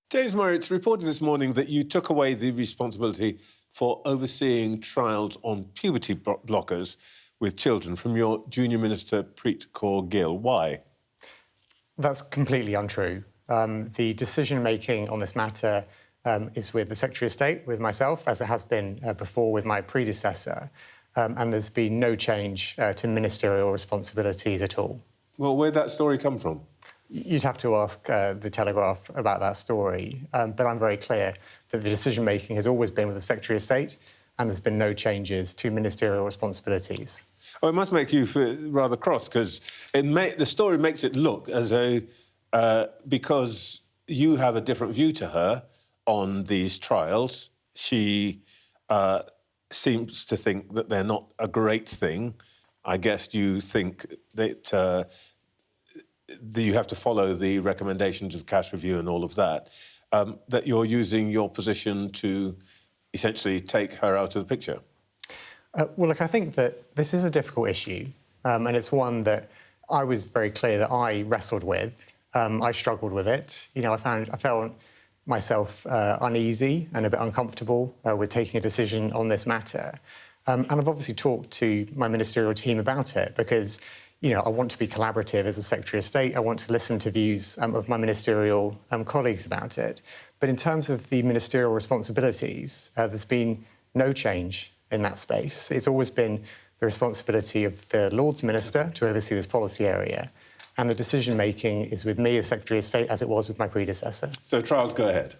James Murray, it's reported this morning that you took away the responsibility for overseeing trials on puberty blockers with children from your junior minister, Preet Kaur Gill. Why? That's completely untrue. The decision-making on this matter is with the Secretary of State, with myself, as it has been before with my predecessor, and there's been no change to ministerial responsibilities at all. Well, where'd that story come from? You'd have to ask the Telegraph about that story, but I'm very clear that the decision-making has always been with the Secretary of State, and there's been no changes to ministerial responsibilities. Oh, it must make you feel rather cross, because the story makes it look as though, because you have a different view to her on these trials, she seems to think that they're not a great thing. I guess you think that you have to follow the recommendations of cash review and all of that, that you're using your position to essentially take her out of the picture. Well, look, I think that this is a difficult issue, and it's one that I was very clear that I wrestled with. I struggled with it. You know, I felt myself uneasy and a bit uncomfortable with taking a decision on this matter. And I've obviously talked to my ministerial team about it because, you know, I want to be collaborative as a Secretary of State. I want to listen to views of my ministerial colleagues about it. But in terms of the ministerial responsibilities, there's been no change in that space. It's always been the responsibility of the Lords Minister to oversee this policy area, and the decision-making is with me as Secretary of State, as it was with my predecessor. So trials go ahead?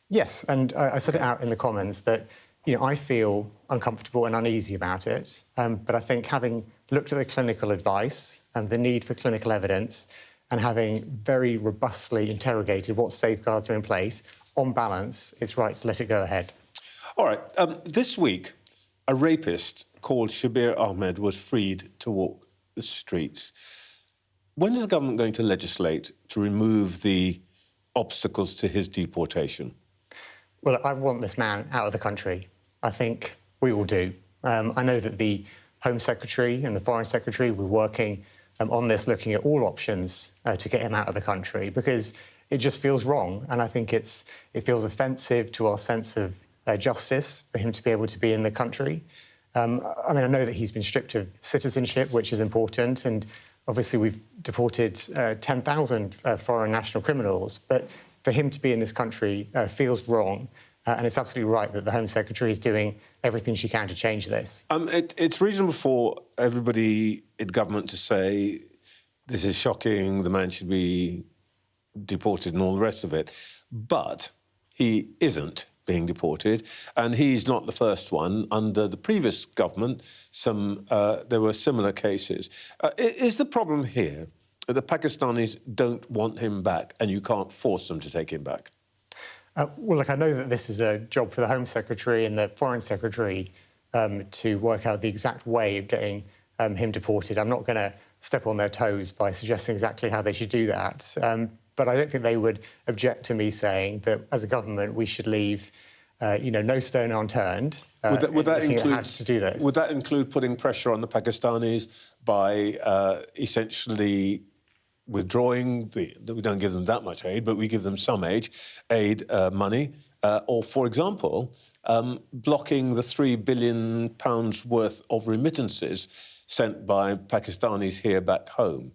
Yes, and I said it out in the Commons that, you know, I feel uncomfortable and uneasy about it, but I think having looked at the clinical advice and the need for clinical evidence and having very robustly interrogated what safeguards are in place, on balance, it's right to let it go ahead. All right. This week, a rapist called Shabir Ahmed was freed to walk the streets. When is the government going to legislate to remove the obstacles to his deportation? Well, I want this man out of the country. I think we all do. I know that the Home Secretary and the Foreign Secretary were working on this, looking at all options to get him out of the country, because it just feels wrong. And I think it feels offensive to our sense of justice for him to be able to be in the country. I mean, I know that he's been stripped of citizenship, which is important, and obviously we've deported 10,000 foreign national criminals, but for him to be in this country feels wrong, and it's absolutely right that the Home Secretary is doing everything she can to change this. It's reasonable for everybody in government to say, this is shocking, the man should be deported and all the rest of it, but he isn't being deported, and he's not the first one. Under the previous government, there were similar cases. Is the problem here that the Pakistanis don't want him back and you can't force them to take him back? Well, look, I know that this is a job for the Home Secretary and the Foreign Secretary to work out the exact way of getting him deported. I'm not going to step on their toes by suggesting exactly how they should do that. But I don't think they would object to me saying that, as a government, we should leave, no stone unturned. Would that include how to do this? Would that include putting pressure on the Pakistanis by essentially withdrawing we don't give them that much aid, but we give them some aid money, or, for example, blocking the £3 billion worth of remittances sent by Pakistanis here back home?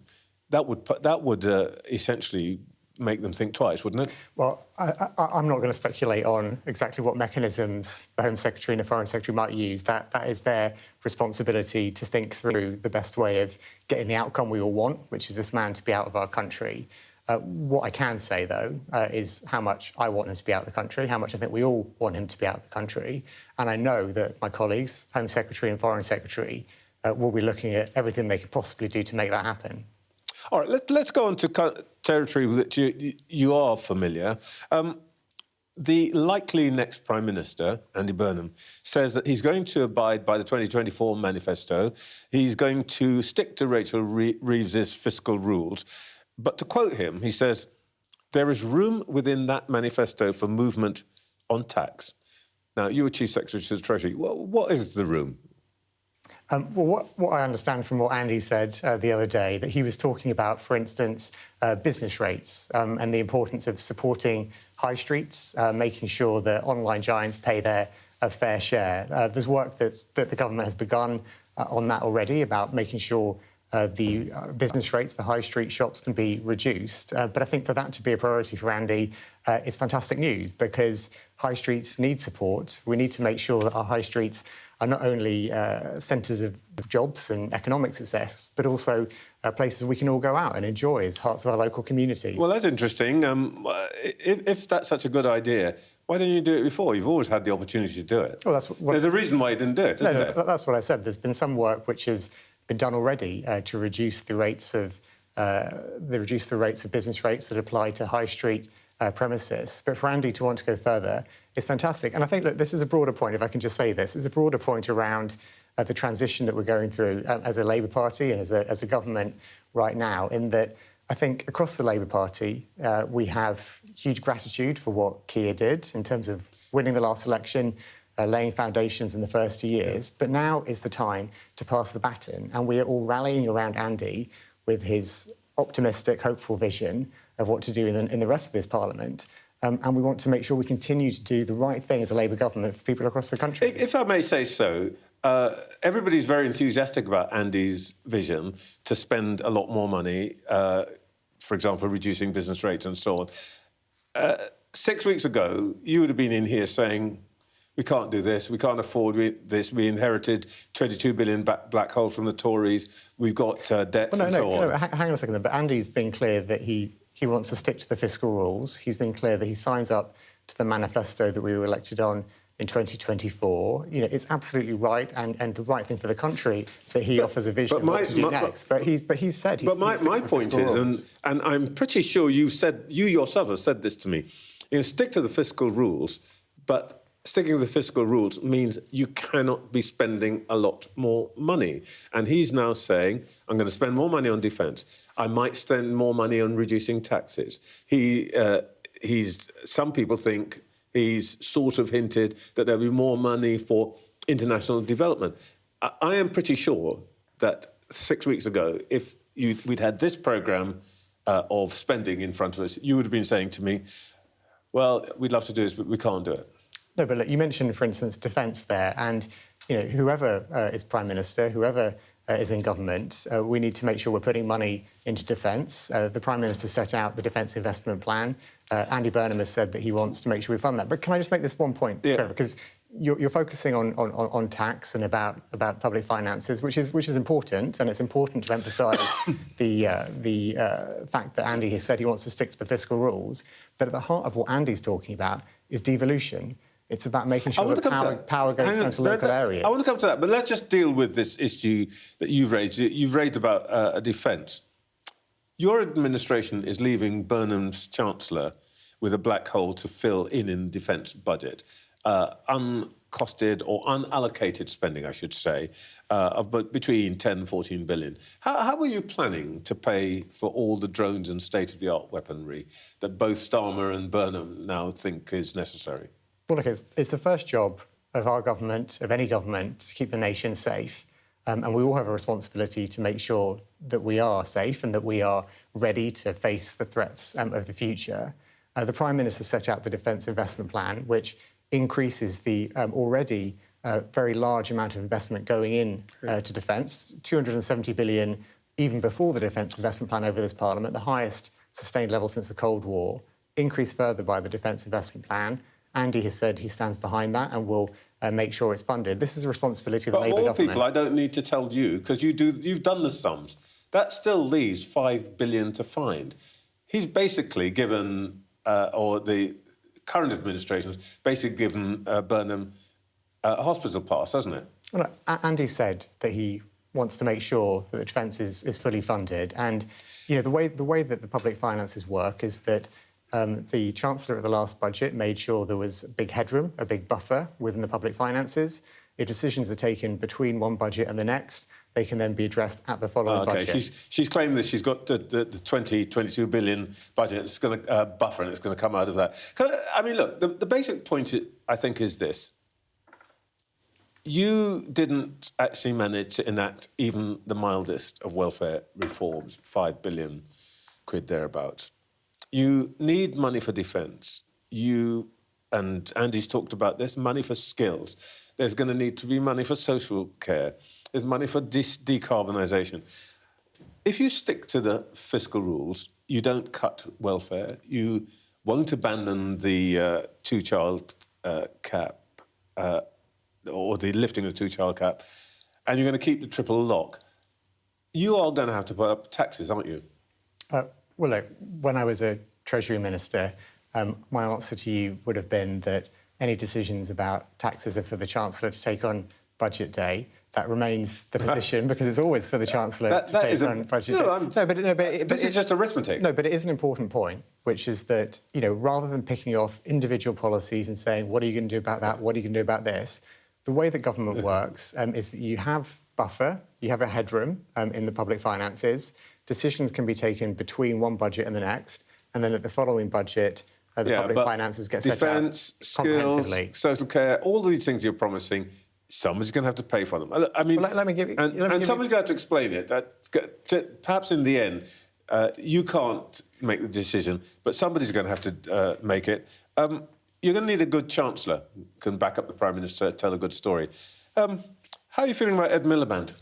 That would essentially make them think twice, wouldn't it? Well, I'm not going to speculate on exactly what mechanisms the Home Secretary and the Foreign Secretary might use. That is their responsibility to think through the best way of getting the outcome we all want, which is this man to be out of our country. What I can say, though, is how much I want him to be out of the country, how much I think we all want him to be out of the country. And I know that my colleagues, Home Secretary and Foreign Secretary, will be looking at everything they could possibly do to make that happen. All right, let's go on to territory that you are familiar. The likely next Prime Minister, Andy Burnham, says that he's going to abide by the 2024 manifesto. He's going to stick to Rachel Reeves's fiscal rules. But to quote him, he says, there is room within that manifesto for movement on tax. Now, you were Chief Secretary to the Treasury. Well, what is the room? Well, what I understand from what Andy said the other day, that he was talking about, for instance, business rates and the importance of supporting high streets, making sure that online giants pay their fair share. There's work that the government has begun on that already about making sure the business rates for high street shops can be reduced. But I think for that to be a priority for Andy, it's fantastic news because high streets need support. We need to make sure that our high streets are not only centres of jobs and economic success, but also places we can all go out and enjoy as parts of our local community. Well, that's interesting. If that's such a good idea, why didn't you do it before? You've always had the opportunity to do it. Well, there's a reason why you didn't do it, isn't there? That's what I said. There's been some work which has been done already to reduce the rates of business rates that apply to high street premises. But for Andy to want to go further, it's fantastic. And I think that this is a broader point, if I can just say this, it's a broader point around the transition that we're going through as a Labour Party and as a government right now, in that I think across the Labour Party, we have huge gratitude for what Keir did in terms of winning the last election, laying foundations in the first 2 years. But now is the time to pass the baton. And we are all rallying around Andy with his optimistic, hopeful vision of what to do in the rest of this Parliament. And we want to make sure we continue to do the right thing as a Labour government for people across the country. If I may say so, everybody's very enthusiastic about Andy's vision to spend a lot more money, for example, reducing business rates and so on. 6 weeks ago, you would have been in here saying, we can't do this, we can't afford this, we inherited 22 billion black hole from the Tories, we've got debts and so on. Hang on a second, but Andy's been clear that he wants to stick to the fiscal rules. He's been clear that he signs up to the manifesto that we were elected on in 2024. You know, it's absolutely right and the right thing for the country that he offers a vision of what to do next. But he's said he's But my point is, and I'm pretty sure you yourself have said this to me, you know, stick to the fiscal rules, but sticking to the fiscal rules means you cannot be spending a lot more money. And he's now saying, I'm going to spend more money on defence. I might spend more money on reducing taxes. Some people think he's sort of hinted that there'll be more money for international development. I am pretty sure that 6 weeks ago, if we'd had this programme of spending in front of us, you would have been saying to me, well, we'd love to do this, but we can't do it. No, but look, you mentioned, for instance, defence there, and you know, whoever is Prime Minister, whoever is in government, we need to make sure we're putting money into defence. The Prime Minister set out the Defence Investment Plan. Andy Burnham has said that he wants to make sure we fund that. But can I just make this one point, Trevor? Because you're focusing on tax and about public finances, which is important, and it's important to emphasise the fact that Andy has said he wants to stick to the fiscal rules. But at the heart of what Andy's talking about is devolution. It's about making sure that power goes down to local areas. I want to come to that, but let's just deal with this issue that you've raised. You've raised about defence. Your administration is leaving Burnham's Chancellor with a black hole to fill in the defence budget. Uncosted or unallocated spending, I should say, of between 10 and 14 billion. How are you planning to pay for all the drones and state-of-the-art weaponry that both Starmer and Burnham now think is necessary? Well, look, it's the first job of our government, of any government, to keep the nation safe. And we all have a responsibility to make sure that we are safe and that we are ready to face the threats of the future. The Prime Minister set out the Defence Investment Plan, which increases the already very large amount of investment going in to defence, 270 billion even before the Defence Investment Plan over this Parliament, the highest sustained level since the Cold War, increased further by the Defence Investment Plan. Andy has said he stands behind that and will make sure it's funded. This is a responsibility of the Labour government. But all people, I don't need to tell you, because you've done the sums. That still leaves 5 billion to find. He's basically given, or the current administration's basically given Burnham a hospital pass, hasn't it? Well, Andy said that he wants to make sure that the defence is fully funded. And, you know, the way that the public finances work is that the Chancellor at the last budget made sure there was a big headroom, a big buffer within the public finances. If decisions are taken between one budget and the next, they can then be addressed at the following budget. She's claiming that she's got the 22 billion budget. It's going to buffer, and it's going to come out of that. I mean, look, the basic point, I think, is this. You didn't actually manage to enact even the mildest of welfare reforms, 5 billion quid thereabouts. You need money for defence. you and Andy's talked about this, money for skills. There's going to need to be money for social care. There's money for decarbonisation. If you stick to the fiscal rules, you don't cut welfare, you won't abandon the two-child cap or the lifting of the two-child cap, and you're going to keep the triple lock, you are going to have to put up taxes, aren't you? Well, look, when I was a Treasury Minister, my answer to you would have been that any decisions about taxes are for the Chancellor to take on Budget Day. That remains the position because it's always for the Chancellor to take on Budget Day. This is just arithmetic. No, but it is an important point, which is that, rather than picking off individual policies and saying, what are you going to do about that, what are you going to do about this, the way that government works is that you have buffer, you have a headroom in the public finances. Decisions can be taken between one budget and the next, and then at the following budget, the public finances get set out defence, skills, social care, all these things you're promising, somebody's going to have to pay for them. I mean, let me give you... And somebody's going to have to explain it. Perhaps in the end, you can't make the decision, but somebody's going to have to make it. You're going to need a good Chancellor who can back up the Prime Minister, tell a good story. How are you feeling about Ed Miliband?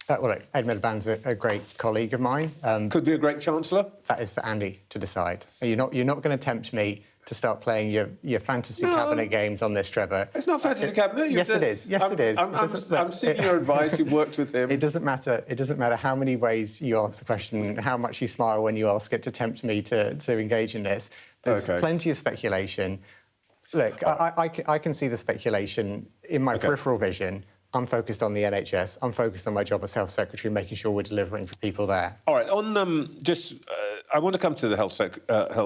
Well, look, Ed Miliband's a great colleague of mine. Could be a great Chancellor? That is for Andy to decide. You're not going to tempt me to start playing your fantasy cabinet games on this, Trevor. It's not fantasy cabinet. Yes, it is. Yes, it is. I'm seeking your advice. You've worked with him. It doesn't matter. It doesn't matter how many ways you ask the question, how much you smile when you ask it to tempt me to engage in this. There's plenty of speculation. Look, I can see the speculation in my peripheral vision. I'm focused on the NHS. I'm focused on my job as Health Secretary, making sure we're delivering for people there. All right. On I want to come to the health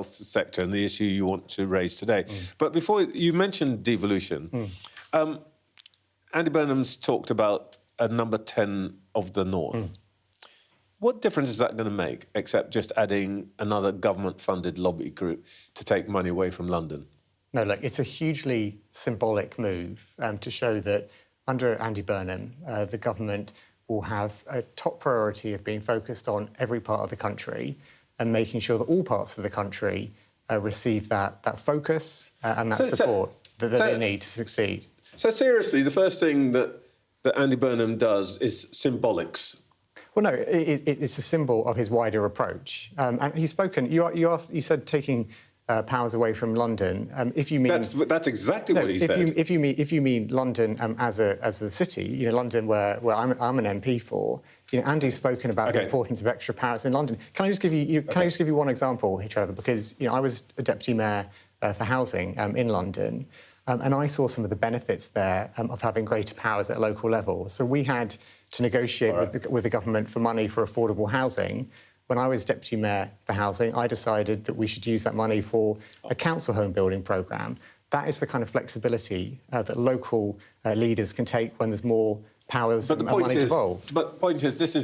sector and the issue you want to raise today. But before you mentioned devolution, Andy Burnham's talked about a number 10 of the North. What difference is that going to make, except just adding another government-funded lobby group to take money away from London? No, look, it's a hugely symbolic move to show that under Andy Burnham, the government will have a top priority of being focused on every part of the country and making sure that all parts of the country receive that focus and that support that they need to succeed. So seriously, the first thing that Andy Burnham does is symbolics. Well, no, it's a symbol of his wider approach. And he's spoken. You said taking powers away from London. If you mean that's exactly what he said. If you mean London as a city, London where I'm an MP for. Andy's spoken about the importance of extra powers in London. Can I just give you one example here, Trevor? Because I was a deputy mayor for housing in London, and I saw some of the benefits there of having greater powers at a local level. So we had to negotiate with the government for money for affordable housing. When I was deputy mayor for housing, I decided that we should use that money for a council home building programme. That is the kind of flexibility that local leaders can take when there's more powers and money involved. But the point is, this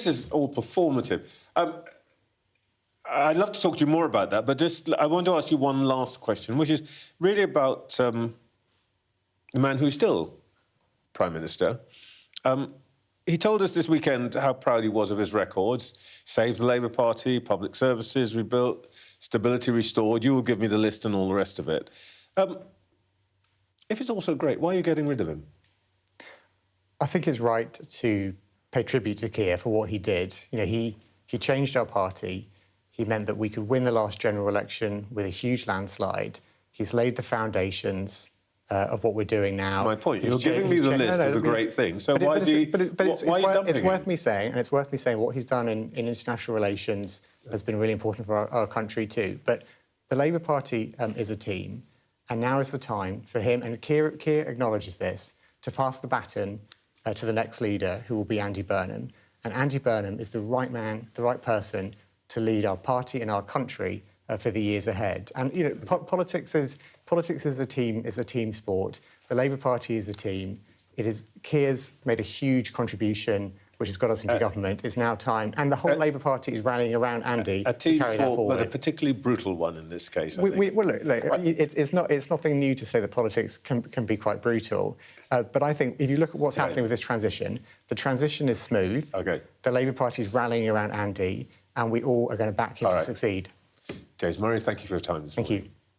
is all performative. I'd love to talk to you more about that, but I want to ask you one last question, which is really about the man who's still Prime Minister. He told us this weekend how proud he was of his records. Saved the Labour Party, public services rebuilt, stability restored. You will give me the list and all the rest of it. If it's all so great, why are you getting rid of him? I think it's right to pay tribute to Keir for what he did. He changed our party. He meant that we could win the last general election with a huge landslide. He's laid the foundations of what we're doing now. That's my point. You're giving me the list of the great things. So why are you dumping It's worth him? me saying, and it's worth me saying what he's done in international relations has been really important for our country too. But the Labour Party is a team, and now is the time for him, and Keir acknowledges this, to pass the baton to the next leader, who will be Andy Burnham. And Andy Burnham is the right man, the right person to lead our party and our country for the years ahead. And politics is a team sport. The Labour Party is a team. Keir's made a huge contribution, which has got us into government. It's now time, and the whole Labour Party is rallying around Andy to carry that forward. But a particularly brutal one in this case. I think. It's nothing new to say that politics can be quite brutal. But I think if you look at what's happening with this transition, the transition is smooth. The Labour Party is rallying around Andy, and we all are going to back him to succeed. James Murray, thank you for your time this morning. Thank you.